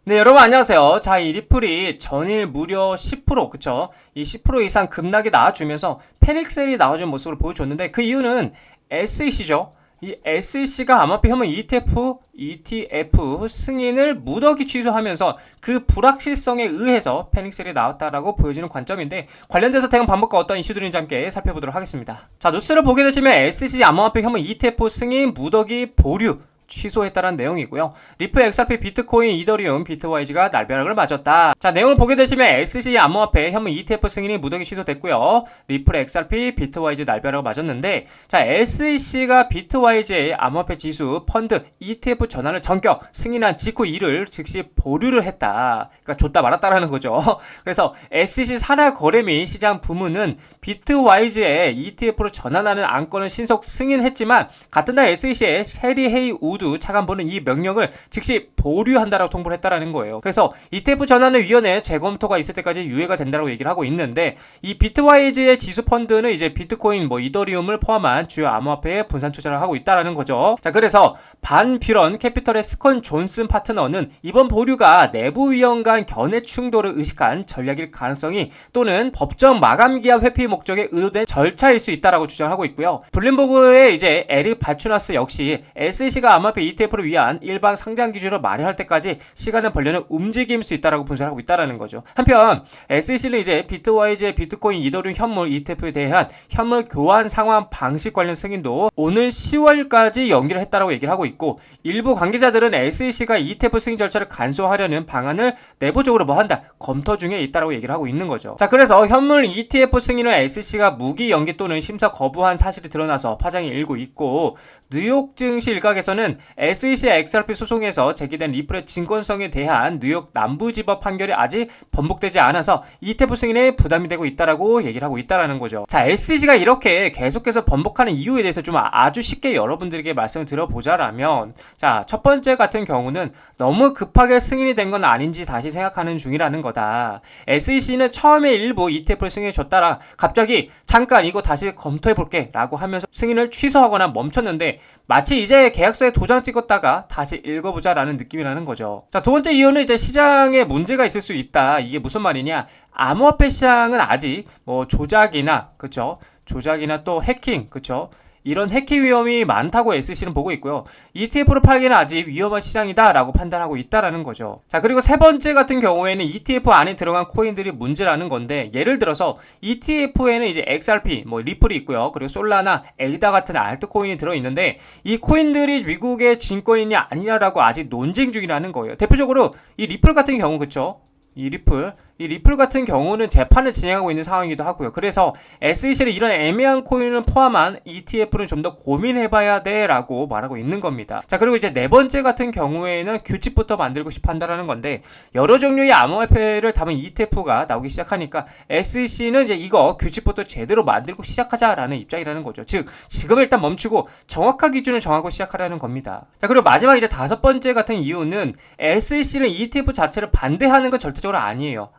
네, 여러분 안녕하세요. 자, 이 리플이 전일 무려 10%, 그쵸? 이 10% 이상 급락이 나와주면서 패닉셀이 나와준 모습을 보여줬는데 그 이유는 SEC죠. 이 SEC가 암호화폐 혐오 ETF 승인을 무더기 취소하면서 그 불확실성에 의해서 패닉셀이 나왔다라고 보여지는 관점인데, 관련돼서 대응 방법과 어떤 이슈들인지 함께 살펴보도록 하겠습니다. 자, 뉴스를 보게 되시면 SEC 암호화폐 혐오 ETF 승인 무더기 보류 취소했다는 내용이고요. 리플, XRP, 비트코인, 이더리움, 비트와이즈가 날벼락을 맞았다. 자, 내용을 보게 되시면 SEC 암호화폐 혐오 ETF 승인이 무더기 취소됐고요. 리플, XRP, 비트와이즈 날벼락을 맞았는데, 자, SEC가 비트와이즈의 암호화폐 지수, 펀드, ETF 전환을 전격 승인한 직후 이를 즉시 보류를 했다. 그러니까 줬다 말았다라는 거죠. 그래서 SEC 산하 거래 및 시장 부문은 비트와이즈의 ETF로 전환하는 안건을 신속 승인했지만, 같은 날 SEC의 셰리 헤이 우드 차관보는 이 명령을 즉시 보류한다라고 통보를 했다라는 거예요. 그래서 ETF 전환의 위원회 재검토가 있을 때까지 유예가 된다라고 얘기를 하고 있는데, 이 비트와이즈의 지수 펀드는 이제 비트코인, 이더리움을 포함한 주요 암호화폐에 분산 투자를 하고 있다라는 거죠. 자, 그래서 반뷰런 캐피털의 스콘 존슨 파트너는 이번 보류가 내부 위원 간 견해 충돌을 의식한 전략일 가능성이, 또는 법정 마감 기한 회피 목적에 의도된 절차일 수 있다라고 주장하고 있고요. 블룸버그의 이제 에릭 발추나스 역시 SEC가 암호화폐 ETF를 위한 일반 상장 기준을 마련할 때까지 시간을 벌려는 움직임일 수 있다라고 분석을 하고 있다라는 거죠. 한편 SEC는 이제 비트와이즈의 비트코인, 이더리움 현물 ETF에 대한 현물 교환 상환 방식 관련 승인도 오늘 10월까지 연기를 했다라고 얘기를 하고 있고, 일부 관계자들은 SEC가 ETF 승인 절차를 간소화하려는 방안을 내부적으로 한다, 검토 중에 있다라고 얘기를 하고 있는 거죠. 자, 그래서 현물 ETF 승인을 SEC가 무기 연기 또는 심사 거부한 사실이 드러나서 파장이 일고 있고, 뉴욕 증시 일각에서는 SEC XRP 소송에서 제기된 리플의 증권성에 대한 뉴욕 남부지법 판결이 아직 번복되지 않아서 ETF 승인에 부담이 되고 있다라고 얘기를 하고 있다라는 거죠. 자, SEC가 이렇게 계속해서 번복하는 이유에 대해서 좀 아주 쉽게 여러분들에게 말씀을 드려보자라면, 자, 첫 번째 같은 경우는 너무 급하게 승인이 된 건 아닌지 다시 생각하는 중이라는 거다. SEC는 처음에 일부 ETF를 승인해 줬다가 갑자기 잠깐 이거 다시 검토해볼게 라고 하면서 승인을 취소하거나 멈췄는데, 마치 이제 계약서에 도장 찍었다가 다시 읽어보자 라는 느낌이라는 거죠. 자, 두 번째 이유는 이제 시장에 문제가 있을 수 있다. 이게 무슨 말이냐, 암호화폐 시장은 아직 조작이나, 그쵸, 조작이나 또 해킹, 그쵸, 이런 해킹 위험이 많다고 SEC는 보고 있고요. ETF를 팔기는 아직 위험한 시장이다 라고 판단하고 있다라는 거죠. 자, 그리고 세 번째 같은 경우에는 ETF 안에 들어간 코인들이 문제라는 건데, 예를 들어서 ETF에는 이제 XRP, 리플이 있고요. 그리고 솔라나, 에이다 같은 알트코인이 들어있는데, 이 코인들이 미국의 증권이냐 아니냐라고 아직 논쟁 중이라는 거예요. 대표적으로 이 리플 같은 경우, 그쵸? 이 리플 같은 경우는 재판을 진행하고 있는 상황이기도 하고요. 그래서 SEC는 이런 애매한 코인을 포함한 ETF는 좀 더 고민해봐야 돼 라고 말하고 있는 겁니다. 자, 그리고 이제 네 번째 같은 경우에는 규칙부터 만들고 싶어 한다는 건데, 여러 종류의 암호화폐를 담은 ETF가 나오기 시작하니까 SEC는 이제 이거 규칙부터 제대로 만들고 시작하자라는 입장이라는 거죠. 즉, 지금 일단 멈추고 정확한 기준을 정하고 시작하라는 겁니다. 자, 그리고 마지막 이제 다섯 번째 같은 이유는 SEC는 ETF 자체를 반대하는 건 절대적으로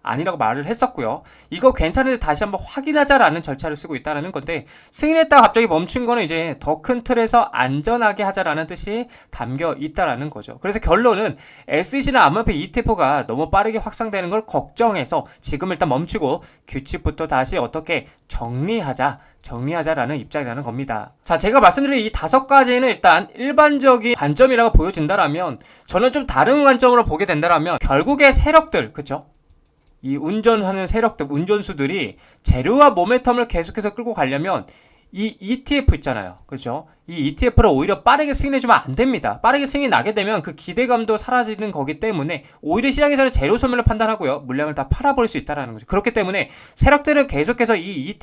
아니라고 말을 했었고요. 이거 괜찮은데 다시 한번 확인하자라는 절차를 쓰고 있다는 건데, 승인했다가 갑자기 멈춘 거는 이제 더 큰 틀에서 안전하게 하자라는 뜻이 담겨 있다라는 거죠. 그래서 결론은 SEC는 암호화폐 ETF가 너무 빠르게 확산되는 걸 걱정해서 지금 일단 멈추고 규칙부터 다시 어떻게 정리하자라는 입장이라는 겁니다. 자, 제가 말씀드린 이 다섯 가지는 일단 일반적인 관점이라고 보여진다라면, 저는 좀 다른 관점으로 보게 된다라면, 결국에 세력들, 그쵸? 이 운전하는 세력들, 운전수들이 재료와 모멘텀을 계속해서 끌고 가려면 이 ETF 있잖아요. 그죠? 이 ETF를 오히려 빠르게 승인해주면 안 됩니다. 빠르게 승인이 나게 되면 그 기대감도 사라지는 거기 때문에 오히려 시장에서는 제로 소멸을 판단하고요, 물량을 다 팔아버릴 수 있다는 거죠. 그렇기 때문에 세력들은 계속해서 이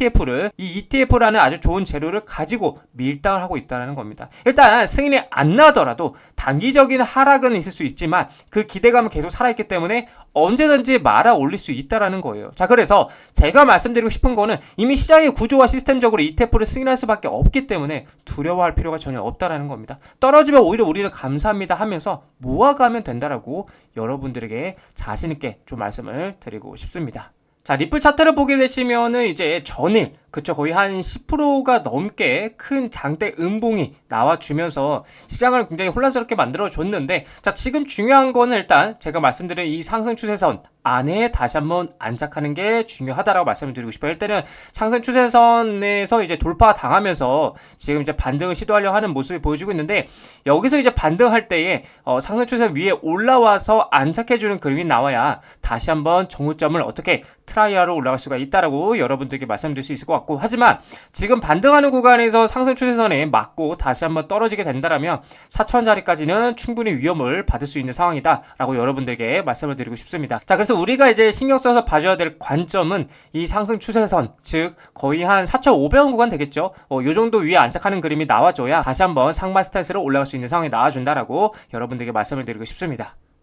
ETF라는 아주 좋은 재료를 가지고 밀당을 하고 있다는 겁니다. 일단 승인이 안 나더라도 단기적인 하락은 있을 수 있지만 그 기대감은 계속 살아있기 때문에 언제든지 말아 올릴 수 있다는 거예요. 자, 그래서 제가 말씀드리고 싶은 거는, 이미 시장의 구조와 시스템적으로 ETF를 승인할 수밖에 없기 때문에 두려워할 필요가 전혀 없다라는 겁니다. 떨어지면 오히려 우리는 감사합니다 하면서 모아가면 된다라고 여러분들에게 자신있게 좀 말씀을 드리고 싶습니다. 자, 리플 차트를 보게 되시면은 이제 전일, 그쵸. 거의 한 10%가 넘게 큰 장대 음봉이 나와주면서 시장을 굉장히 혼란스럽게 만들어줬는데, 자, 지금 중요한 거는 일단 제가 말씀드린 이 상승 추세선 안에 다시 한번 안착하는 게 중요하다라고 말씀을 드리고 싶어요. 일단은 상승 추세선에서 이제 돌파 당하면서 지금 이제 반등을 시도하려 하는 모습이 보여지고 있는데, 여기서 이제 반등할 때에 상승 추세 위에 올라와서 안착해주는 그림이 나와야 다시 한번 정후점을 어떻게 트라이하러 올라갈 수가 있다라고 여러분들께 말씀드릴 수 있을 것 같고, 하지만 지금 반등하는 구간에서 상승 추세선에 맞고 다시 한번 떨어지게 된다라면 4,000원짜리까지는 충분히 위험을 받을 수 있는 상황이다라고 여러분들께 말씀을 드리고 싶습니다. 자, 그래서 우리가 이제 신경 써서 봐줘야 될 관점은 이 상승 추세선, 즉 거의 한 4,500원 구간 되겠죠. 요 정도 위에 안착하는 그림이 나와줘야 다시 한번 상반 스탠스로 올라갈 수 있는 상황이 나와준다라고 여러분들께 말씀을 드리고 싶습니다.